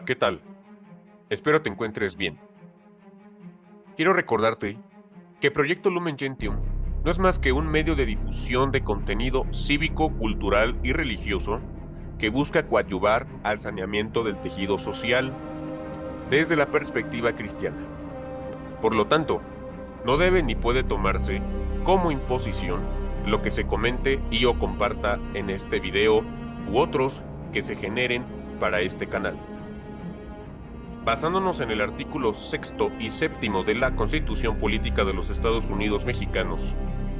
¿qué tal? Espero te encuentres bien. Quiero recordarte que Proyecto Lumen Gentium no es más que un medio de difusión de contenido cívico, cultural y religioso que busca coadyuvar al saneamiento del tejido social desde la perspectiva cristiana. Por lo tanto, no debe ni puede tomarse como imposición lo que se comente y o comparta en este video u otros que se generen para este canal. Basándonos en el artículo 6º y 7º de la Constitución Política de los Estados Unidos Mexicanos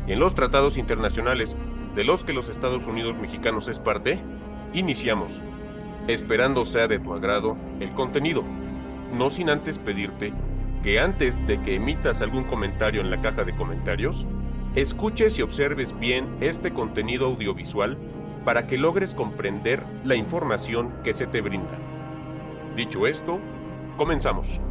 y en los tratados internacionales de los que los Estados Unidos Mexicanos es parte, iniciamos, esperando sea de tu agrado el contenido, no sin antes pedirte que antes de que emitas algún comentario en la caja de comentarios, escuches y observes bien este contenido audiovisual para que logres comprender la información que se te brinda. Dicho esto, comenzamos.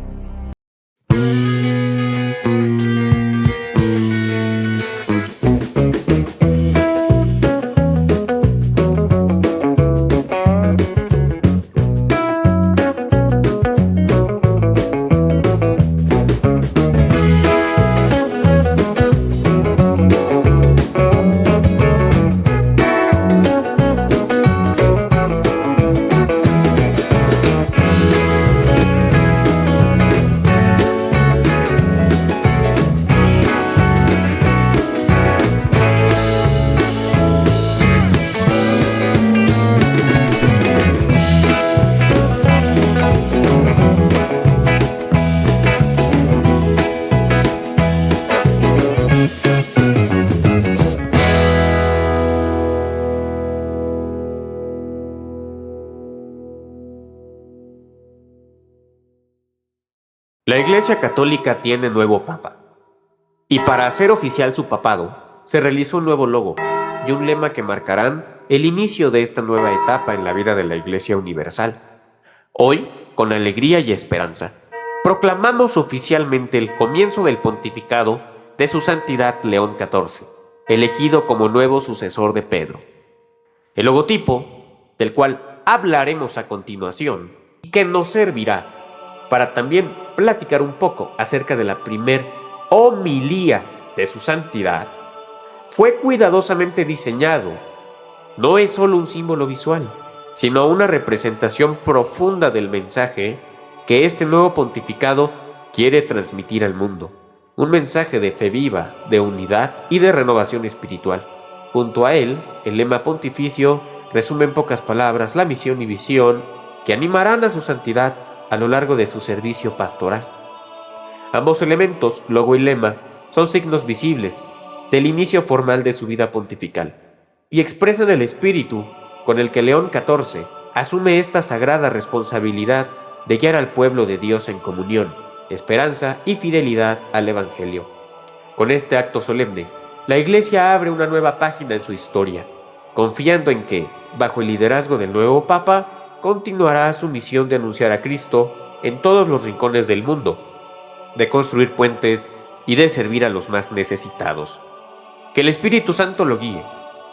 La Iglesia Católica tiene nuevo Papa, y para hacer oficial su papado, se realizó un nuevo logo y un lema que marcarán el inicio de esta nueva etapa en la vida de la Iglesia Universal. Hoy, con alegría y esperanza, proclamamos oficialmente el comienzo del pontificado de su Santidad León XIV, elegido como nuevo sucesor de Pedro. El logotipo, del cual hablaremos a continuación, y que nos servirá para también platicar un poco acerca de la primer homilía de su santidad, fue cuidadosamente diseñado. No es solo un símbolo visual, sino una representación profunda del mensaje que este nuevo pontificado quiere transmitir al mundo. Un mensaje de fe viva, de unidad y de renovación espiritual. Junto a él, el lema pontificio resume en pocas palabras la misión y visión que animarán a su santidad a lo largo de su servicio pastoral. Ambos elementos, logo y lema, son signos visibles del inicio formal de su vida pontifical y expresan el espíritu con el que León XIV asume esta sagrada responsabilidad de guiar al pueblo de Dios en comunión, esperanza y fidelidad al Evangelio. Con este acto solemne, la Iglesia abre una nueva página en su historia, confiando en que, bajo el liderazgo del nuevo Papa, continuará su misión de anunciar a Cristo en todos los rincones del mundo, de construir puentes y de servir a los más necesitados. Que el Espíritu Santo lo guíe,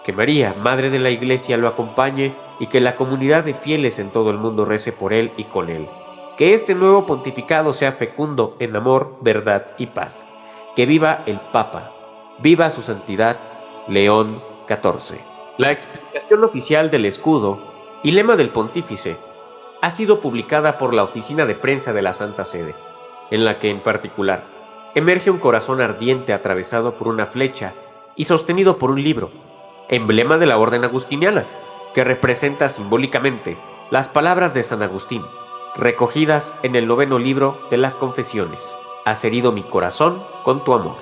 que María, Madre de la Iglesia, lo acompañe y que la comunidad de fieles en todo el mundo rece por él y con él. Que este nuevo pontificado sea fecundo en amor, verdad y paz. Que viva el Papa, viva su santidad León XIV. La explicación oficial del escudo y lema del pontífice ha sido publicada por la Oficina de Prensa de la Santa Sede, en la que en particular emerge un corazón ardiente atravesado por una flecha y sostenido por un libro, emblema de la orden agustiniana, que representa simbólicamente las palabras de San Agustín, recogidas en el 9º libro de las Confesiones: has herido mi corazón con tu amor.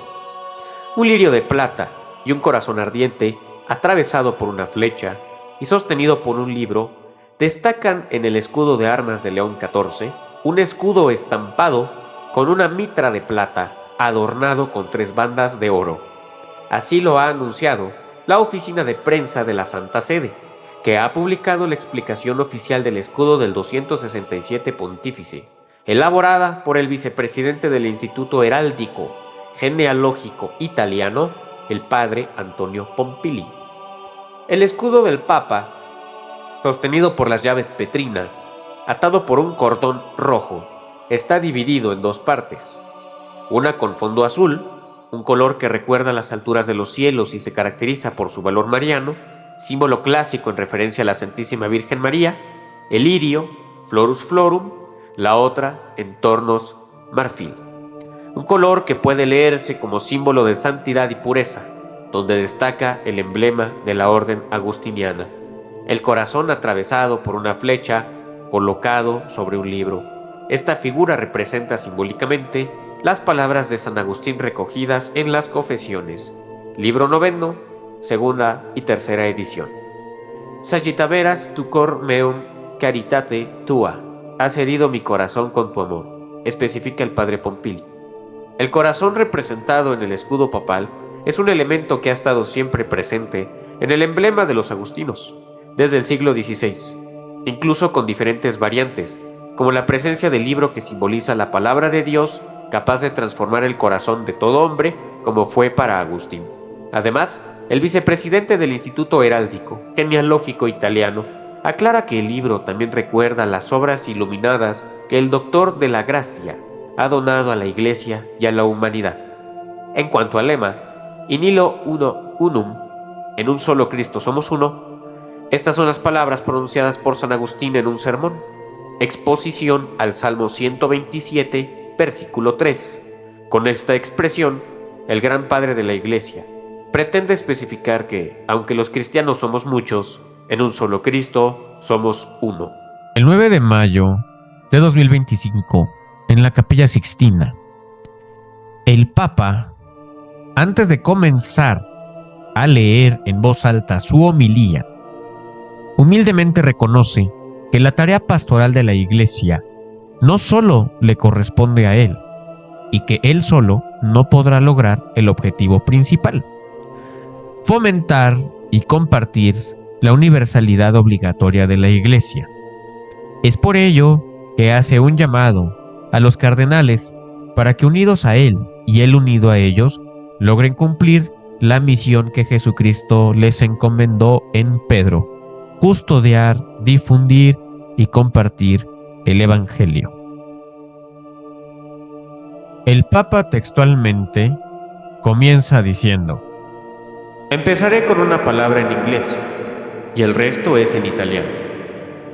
Un lirio de plata y un corazón ardiente atravesado por una flecha y sostenido por un libro, destacan en el escudo de armas de León XIV un escudo estampado con una mitra de plata adornado con 3 bandas de oro. Así lo ha anunciado la Oficina de Prensa de la Santa Sede, que ha publicado la explicación oficial del escudo del 267 Pontífice, elaborada por el vicepresidente del Instituto Heráldico Genealógico Italiano, el padre Antonio Pompili. El escudo del Papa, sostenido por las llaves petrinas, atado por un cordón rojo, está dividido en dos partes, una con fondo azul, un color que recuerda las alturas de los cielos y se caracteriza por su valor mariano, símbolo clásico en referencia a la Santísima Virgen María, el lirio, Florus florum, la otra en tornos marfil. Un color que puede leerse como símbolo de santidad y pureza, donde destaca el emblema de la orden agustiniana, el corazón atravesado por una flecha colocado sobre un libro. Esta figura representa simbólicamente las palabras de San Agustín recogidas en las Confesiones, libro 9, segunda y tercera edición. Sagittaveras tu cor meum caritate tua, has herido mi corazón con tu amor, especifica el padre Pompili. El corazón representado en el escudo papal es un elemento que ha estado siempre presente en el emblema de los agustinos, desde el siglo XVI, incluso con diferentes variantes, como la presencia del libro que simboliza la palabra de Dios capaz de transformar el corazón de todo hombre, como fue para Agustín. Además, el vicepresidente del Instituto Heráldico, genealógico italiano, aclara que el libro también recuerda las obras iluminadas que el Doctor de la Gracia ha donado a la Iglesia y a la humanidad. En cuanto al lema, in illo uno unum, en un solo Cristo somos uno, estas son las palabras pronunciadas por San Agustín en un sermón, exposición al Salmo 127, versículo 3. Con esta expresión, el gran padre de la Iglesia pretende especificar que, aunque los cristianos somos muchos, en un solo Cristo somos uno. El 9 de mayo de 2025, en la Capilla Sixtina, el Papa, antes de comenzar a leer en voz alta su homilía, humildemente reconoce que la tarea pastoral de la Iglesia no solo le corresponde a él, y que él solo no podrá lograr el objetivo principal: fomentar y compartir la universalidad obligatoria de la Iglesia. Es por ello que hace un llamado a los cardenales para que, unidos a él y él unido a ellos, logren cumplir la misión que Jesucristo les encomendó en Pedro: custodiar, difundir y compartir el Evangelio. El Papa textualmente comienza diciendo: empezaré con una palabra en inglés y el resto es en italiano,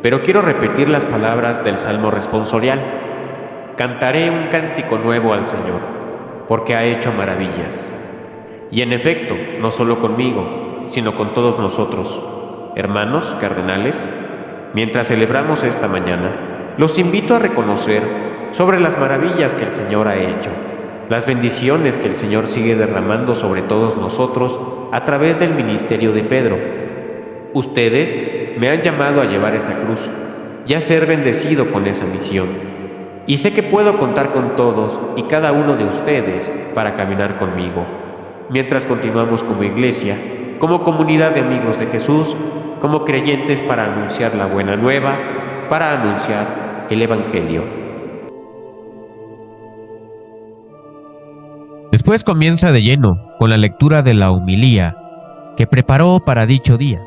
pero quiero repetir las palabras del Salmo responsorial. Cantaré un cántico nuevo al Señor, porque ha hecho maravillas. Y en efecto, no solo conmigo, sino con todos nosotros, hermanos cardenales, mientras celebramos esta mañana, los invito a reconocer sobre las maravillas que el Señor ha hecho, las bendiciones que el Señor sigue derramando sobre todos nosotros a través del ministerio de Pedro. Ustedes me han llamado a llevar esa cruz y a ser bendecido con esa misión. Y sé que puedo contar con todos y cada uno de ustedes para caminar conmigo, mientras continuamos como iglesia, como comunidad de amigos de Jesús, como creyentes para anunciar la buena nueva, para anunciar el Evangelio. Después comienza de lleno con la lectura de la homilía que preparó para dicho día.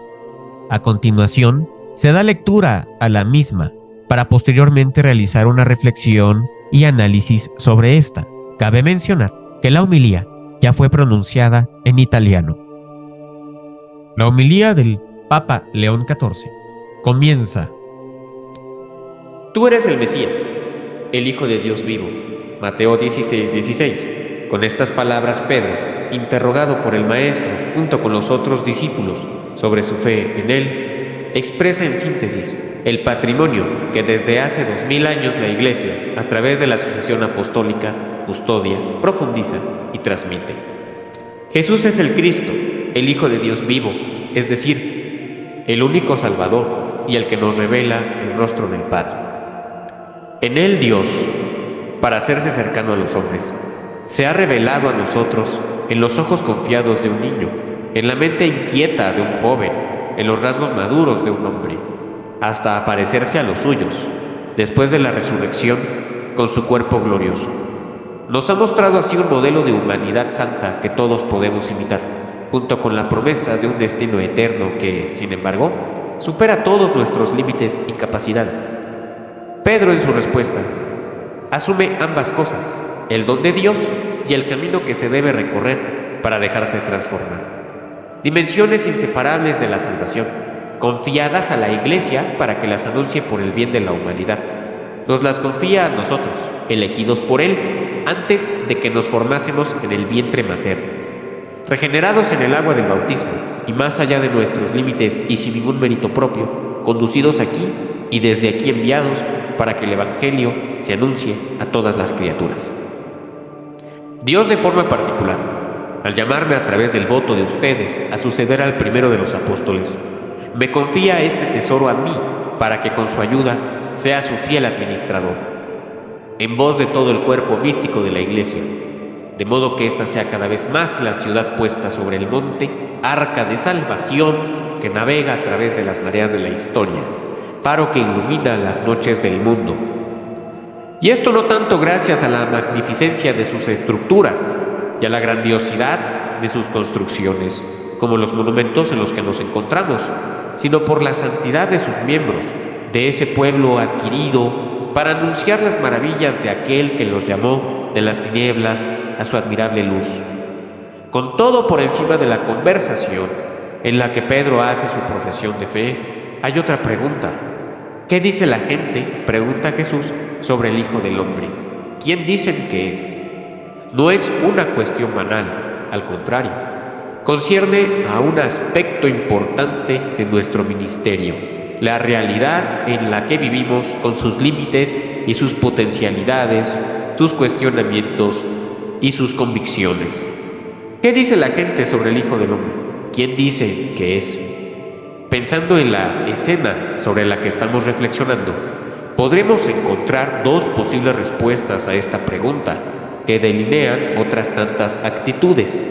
A continuación, se da lectura a la misma para posteriormente realizar una reflexión y análisis sobre esta. Cabe mencionar que la homilía ya fue pronunciada en italiano. La homilía del Papa León XIV comienza: Tú eres el Mesías, el Hijo de Dios vivo. Mateo 16:16. Con estas palabras Pedro, interrogado por el Maestro junto con los otros discípulos sobre su fe en él, expresa en síntesis el patrimonio que desde hace 2000 años la Iglesia, a través de la sucesión apostólica, custodia, profundiza y transmite. Jesús es el Cristo, el Hijo de Dios vivo, es decir, el único Salvador y el que nos revela el rostro del Padre. En él Dios, para hacerse cercano a los hombres, se ha revelado a nosotros en los ojos confiados de un niño, en la mente inquieta de un joven, en los rasgos maduros de un hombre, hasta aparecerse a los suyos, después de la resurrección, con su cuerpo glorioso. Nos ha mostrado así un modelo de humanidad santa que todos podemos imitar, junto con la promesa de un destino eterno que, sin embargo, supera todos nuestros límites y capacidades. Pedro, en su respuesta, asume ambas cosas, el don de Dios y el camino que se debe recorrer para dejarse transformar. Dimensiones inseparables de la salvación, confiadas a la Iglesia para que las anuncie por el bien de la humanidad. Nos las confía a nosotros, elegidos por Él, antes de que nos formásemos en el vientre materno. Regenerados en el agua del bautismo, y más allá de nuestros límites y sin ningún mérito propio, conducidos aquí y desde aquí enviados para que el Evangelio se anuncie a todas las criaturas. Dios, de forma particular, al llamarme a través del voto de ustedes a suceder al primero de los apóstoles, me confía este tesoro a mí para que con su ayuda sea su fiel administrador, en voz de todo el cuerpo místico de la Iglesia, de modo que ésta sea cada vez más la ciudad puesta sobre el monte, arca de salvación que navega a través de las mareas de la historia, faro que ilumina las noches del mundo. Y esto no tanto gracias a la magnificencia de sus estructuras y a la grandiosidad de sus construcciones, como los monumentos en los que nos encontramos, sino por la santidad de sus miembros, de ese pueblo adquirido para anunciar las maravillas de aquel que los llamó de las tinieblas a su admirable luz. Con todo por encima de la conversación en la que Pedro hace su profesión de fe, hay otra pregunta. ¿Qué dice la gente?, pregunta Jesús, sobre el Hijo del Hombre. ¿Quién dicen que es? No es una cuestión banal, al contrario, concierne a un aspecto importante de nuestro ministerio, la realidad en la que vivimos con sus límites y sus potencialidades, sus cuestionamientos y sus convicciones. ¿Qué dice la gente sobre el Hijo del Hombre? ¿Quién dice que es? Pensando en la escena sobre la que estamos reflexionando, podremos encontrar dos posibles respuestas a esta pregunta que delinean otras tantas actitudes.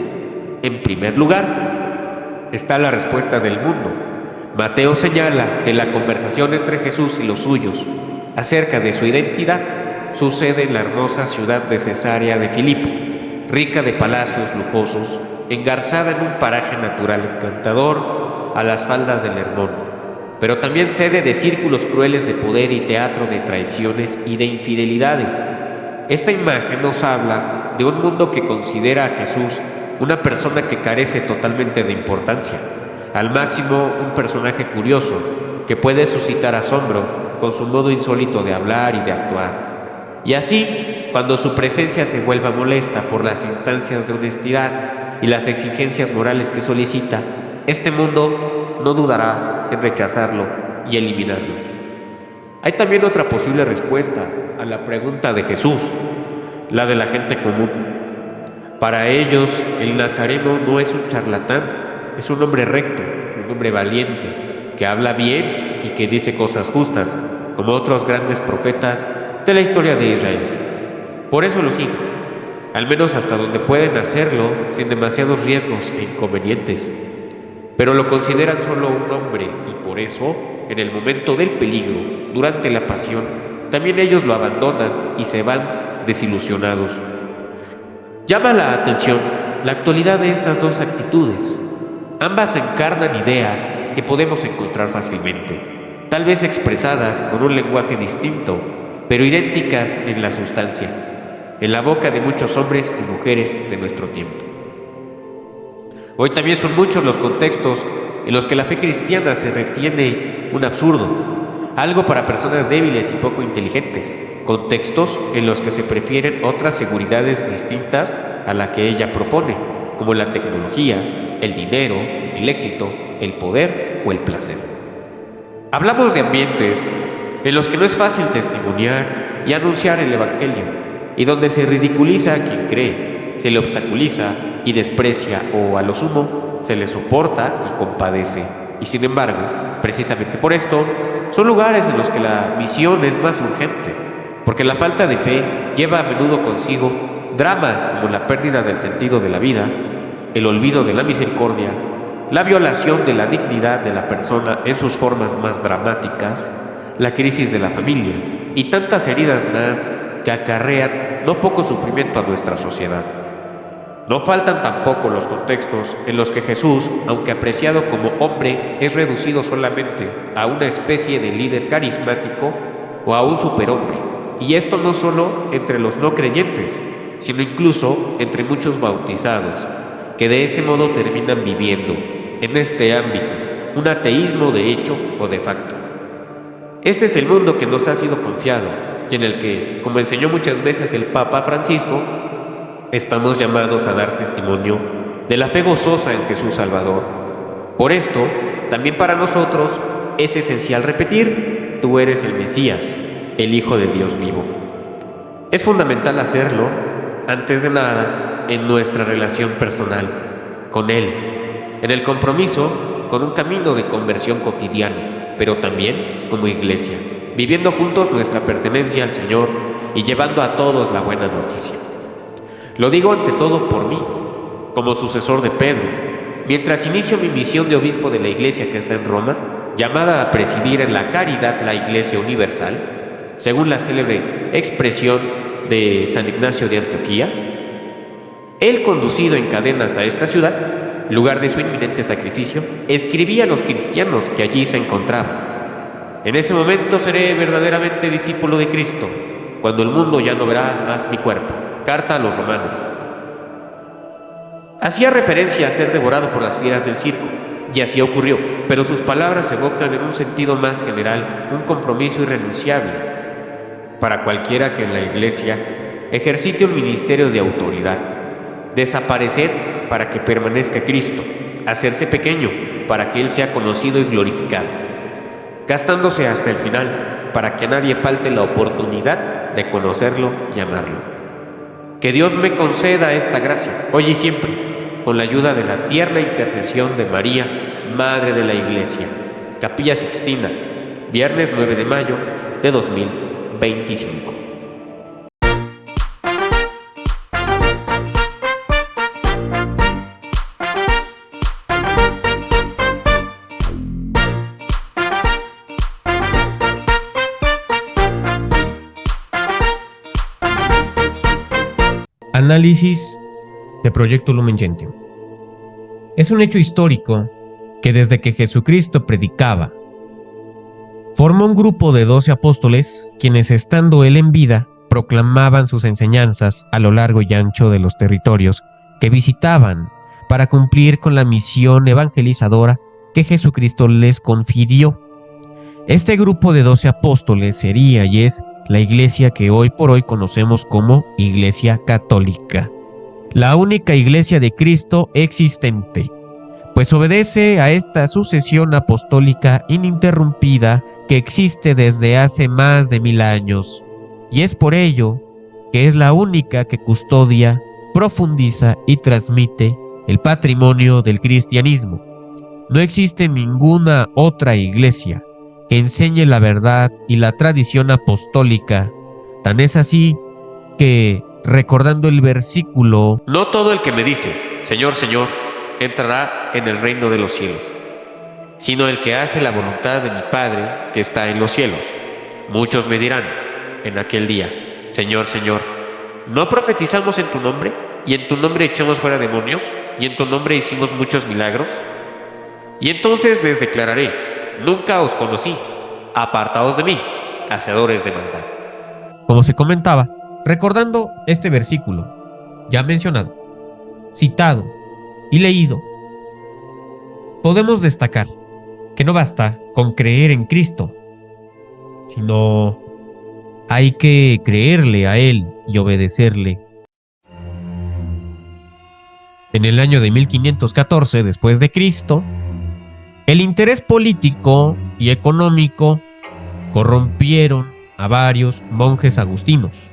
En primer lugar, está la respuesta del mundo. Mateo señala que la conversación entre Jesús y los suyos acerca de su identidad sucede en la hermosa ciudad de Cesarea de Filipo, rica de palacios lujosos, engarzada en un paraje natural encantador a las faldas del Hermón, pero también sede de círculos crueles de poder y teatro de traiciones y de infidelidades. Esta imagen nos habla de un mundo que considera a Jesús una persona que carece totalmente de importancia, al máximo un personaje curioso que puede suscitar asombro con su modo insólito de hablar y de actuar. Y así, cuando su presencia se vuelva molesta por las instancias de honestidad y las exigencias morales que solicita, este mundo no dudará en rechazarlo y eliminarlo. Hay también otra posible respuesta a la pregunta de Jesús, la de la gente común. Para ellos, el nazareno no es un charlatán, es un hombre recto, un hombre valiente, que habla bien y que dice cosas justas, como otros grandes profetas de la historia de Israel. Por eso lo siguen, al menos hasta donde pueden hacerlo sin demasiados riesgos e inconvenientes. Pero lo consideran solo un hombre y por eso, en el momento del peligro, durante la pasión, también ellos lo abandonan y se van desilusionados. Llama la atención la actualidad de estas dos actitudes. Ambas encarnan ideas que podemos encontrar fácilmente, tal vez expresadas con un lenguaje distinto, pero idénticas en la sustancia, en la boca de muchos hombres y mujeres de nuestro tiempo. Hoy también son muchos los contextos en los que la fe cristiana se retiene un absurdo, algo para personas débiles y poco inteligentes, contextos en los que se prefieren otras seguridades distintas a la que ella propone, como la tecnología, el dinero, el éxito, el poder o el placer. Hablamos de ambientes en los que no es fácil testimoniar y anunciar el Evangelio, y donde se ridiculiza a quien cree, se le obstaculiza y desprecia o, a lo sumo, se le soporta y compadece. Y sin embargo, precisamente por esto, son lugares en los que la misión es más urgente, porque la falta de fe lleva a menudo consigo dramas como la pérdida del sentido de la vida, el olvido de la misericordia, la violación de la dignidad de la persona en sus formas más dramáticas, la crisis de la familia y tantas heridas más que acarrean no poco sufrimiento a nuestra sociedad. No faltan tampoco los contextos en los que Jesús, aunque apreciado como hombre, es reducido solamente a una especie de líder carismático o a un superhombre, y esto no solo entre los no creyentes, sino incluso entre muchos bautizados, que de ese modo terminan viviendo, en este ámbito, un ateísmo de hecho o de facto. Este es el mundo que nos ha sido confiado, y en el que, como enseñó muchas veces el Papa Francisco, estamos llamados a dar testimonio de la fe gozosa en Jesús Salvador. Por esto, también para nosotros es esencial repetir: tú eres el Mesías, el Hijo de Dios vivo. Es fundamental hacerlo, antes de nada, en nuestra relación personal con Él, en el compromiso con un camino de conversión cotidiano, pero también como iglesia, viviendo juntos nuestra pertenencia al Señor y llevando a todos la buena noticia. Lo digo ante todo por mí, como sucesor de Pedro, mientras inicio mi misión de obispo de la iglesia que está en Roma, llamada a presidir en la caridad la Iglesia Universal, según la célebre expresión de San Ignacio de Antioquía. Él, conducido en cadenas a esta ciudad, lugar de su inminente sacrificio, escribía a los cristianos que allí se encontraban: en ese momento seré verdaderamente discípulo de Cristo, cuando el mundo ya no verá más mi cuerpo. Carta a los Romanos. Hacía referencia a ser devorado por las fieras del circo, y así ocurrió, pero sus palabras evocan en un sentido más general un compromiso irrenunciable para cualquiera que en la iglesia ejercite un ministerio de autoridad: desaparecer para que permanezca Cristo, hacerse pequeño para que Él sea conocido y glorificado, gastándose hasta el final para que a nadie falte la oportunidad de conocerlo y amarlo. Que Dios me conceda esta gracia, hoy y siempre, con la ayuda de la tierna intercesión de María, Madre de la Iglesia. Capilla Sixtina, viernes 9 de mayo de 2025. Análisis de Proyecto Lumen Gentium. Es un hecho histórico que desde que Jesucristo predicaba, formó un grupo de 12 apóstoles, quienes, estando Él en vida, proclamaban sus enseñanzas a lo largo y ancho de los territorios que visitaban para cumplir con la misión evangelizadora que Jesucristo les confirió. Este grupo de 12 apóstoles sería y es la iglesia que hoy por hoy conocemos como Iglesia Católica, la única iglesia de Cristo existente, pues obedece a esta sucesión apostólica ininterrumpida que existe desde hace más de 1000 años, y es por ello que es la única que custodia, profundiza y transmite el patrimonio del cristianismo. No existe ninguna otra iglesia que enseñe la verdad y la tradición apostólica. Tan es así que, recordando el versículo: no todo el que me dice, Señor, Señor, entrará en el reino de los cielos, sino el que hace la voluntad de mi Padre que está en los cielos. Muchos me dirán en aquel día: Señor, Señor, ¿no profetizamos en tu nombre? ¿Y en tu nombre echamos fuera demonios? ¿Y en tu nombre hicimos muchos milagros? Y entonces les declararé: nunca os conocí, apartaos de mí, hacedores de maldad. Como se comentaba, recordando este versículo ya mencionado, citado y leído, podemos destacar que no basta con creer en Cristo, sino hay que creerle a Él y obedecerle. En el año de 1514 después de Cristo, el interés político y económico corrompieron a varios monjes agustinos,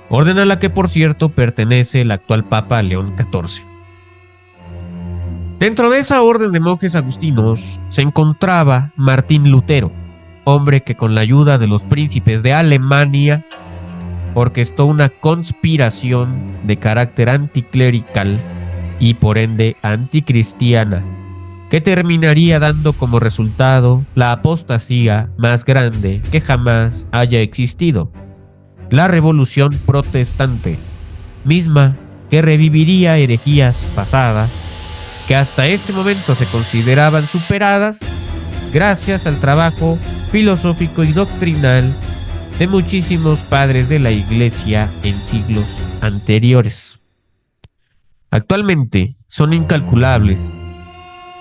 orden a la que, por cierto, pertenece el actual Papa León XIV. Dentro de esa orden de monjes agustinos se encontraba Martín Lutero, hombre que, con la ayuda de los príncipes de Alemania, orquestó una conspiración de carácter anticlerical y por ende anticristiana, que terminaría dando como resultado la apostasía más grande que jamás haya existido, la Revolución Protestante, misma que reviviría herejías pasadas que hasta ese momento se consideraban superadas gracias al trabajo filosófico y doctrinal de muchísimos padres de la Iglesia en siglos anteriores. Actualmente son incalculables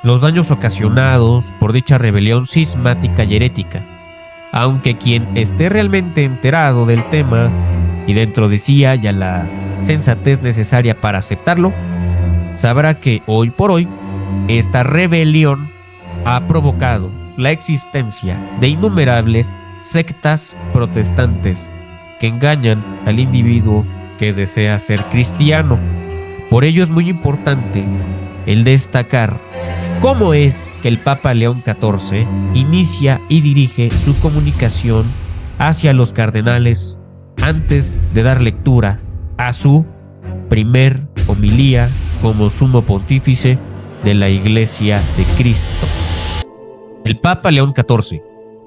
los daños ocasionados por dicha rebelión cismática y herética, aunque quien esté realmente enterado del tema y dentro de sí haya la sensatez necesaria para aceptarlo, sabrá que hoy por hoy esta rebelión ha provocado la existencia de innumerables sectas protestantes que engañan al individuo que desea ser cristiano. Por ello es muy importante el destacar cómo es que el Papa León XIV inicia y dirige su comunicación hacia los cardenales antes de dar lectura a su primer homilía como sumo pontífice de la Iglesia de Cristo. El Papa León XIV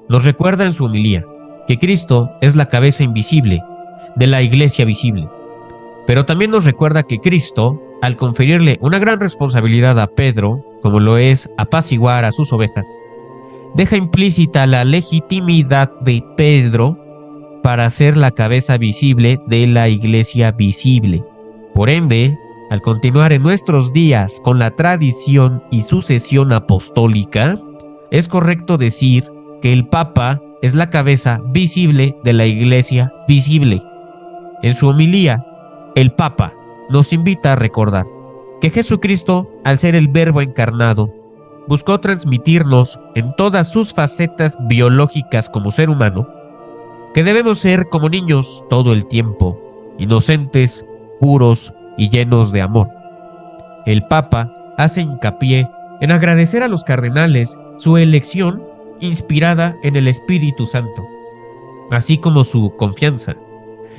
nos recuerda en su homilía que Cristo es la cabeza invisible de la Iglesia visible, pero también nos recuerda que Cristo, al conferirle una gran responsabilidad a Pedro, como lo es apaciguar a sus ovejas, deja implícita la legitimidad de Pedro para ser la cabeza visible de la Iglesia visible. Por ende, al continuar en nuestros días con la tradición y sucesión apostólica, es correcto decir que el Papa es la cabeza visible de la Iglesia visible. En su homilía, el Papa nos invita a recordar que Jesucristo, al ser el Verbo encarnado, buscó transmitirnos en todas sus facetas biológicas como ser humano, que debemos ser como niños todo el tiempo, inocentes, puros y llenos de amor. El Papa hace hincapié en agradecer a los cardenales su elección inspirada en el Espíritu Santo, así como su confianza,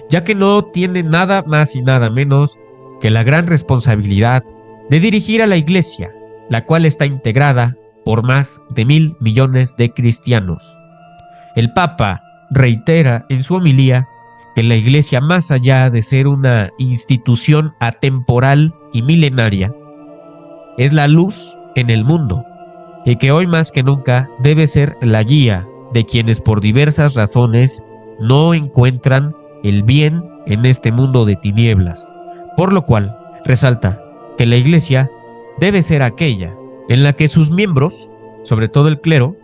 ya que no tiene nada más y nada menos que la gran responsabilidad de dirigir a la Iglesia, la cual está integrada por más de 1.000 millones de cristianos. El Papa reitera en su homilía que la Iglesia, más allá de ser una institución atemporal y milenaria, es la luz en el mundo, y que hoy más que nunca debe ser la guía de quienes por diversas razones no encuentran el bien en este mundo de tinieblas, por lo cual resalta que la Iglesia debe ser aquella en la que sus miembros, sobre todo el clero,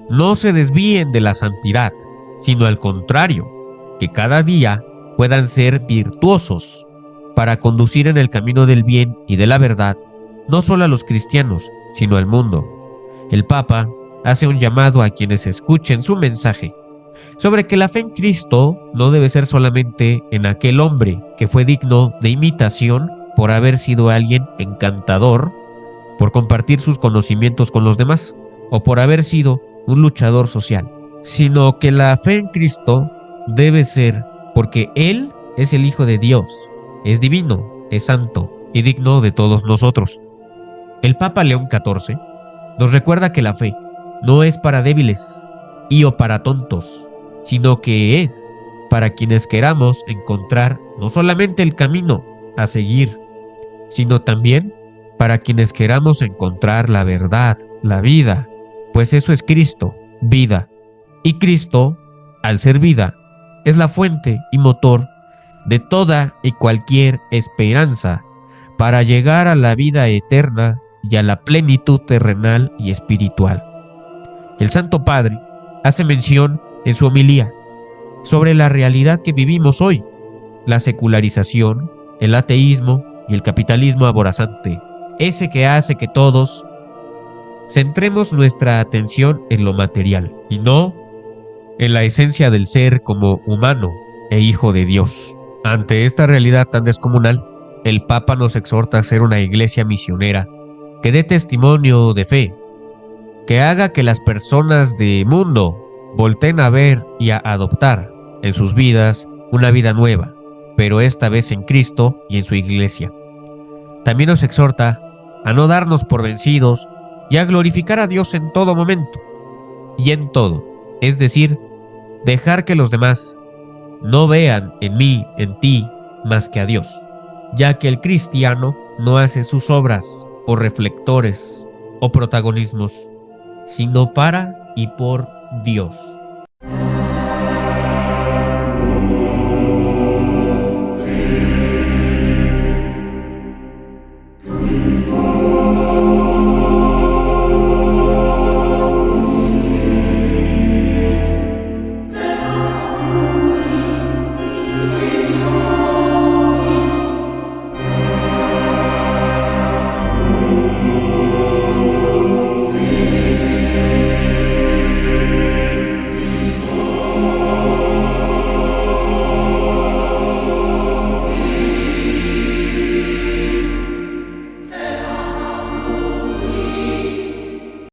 no se desvíen de la santidad, sino al contrario, que cada día puedan ser virtuosos para conducir en el camino del bien y de la verdad, no solo a los cristianos, sino al mundo. El Papa hace un llamado a quienes escuchen su mensaje sobre que la fe en Cristo no debe ser solamente en aquel hombre que fue digno de imitación por haber sido alguien encantador, por compartir sus conocimientos con los demás, o por haber sido un luchador social, sino que la fe en Cristo debe ser porque Él es el Hijo de Dios, es divino, es santo y digno de todos nosotros. El Papa León XIV nos recuerda que la fe no es para débiles y o para tontos, sino que es para quienes queramos encontrar no solamente el camino a seguir, sino también para quienes queramos encontrar la verdad, la vida, pues eso es Cristo, vida. Y Cristo, al ser vida, es la fuente y motor de toda y cualquier esperanza para llegar a la vida eterna y a la plenitud terrenal y espiritual. El Santo Padre hace mención en su homilía sobre la realidad que vivimos hoy, la secularización, el ateísmo y el capitalismo aborazante, ese que hace que todos centremos nuestra atención en lo material y no en la esencia del ser como humano e hijo de Dios. Ante esta realidad tan descomunal, el Papa nos exhorta a ser una iglesia misionera que dé testimonio de fe, que haga que las personas del mundo volteen a ver y a adoptar en sus vidas una vida nueva, pero esta vez en Cristo y en su iglesia. También nos exhorta a no darnos por vencidos y a glorificar a Dios en todo momento y en todo, es decir, dejar que los demás no vean en mí, en ti, más que a Dios, ya que el cristiano no hace sus obras o reflectores o protagonismos, sino para y por Dios.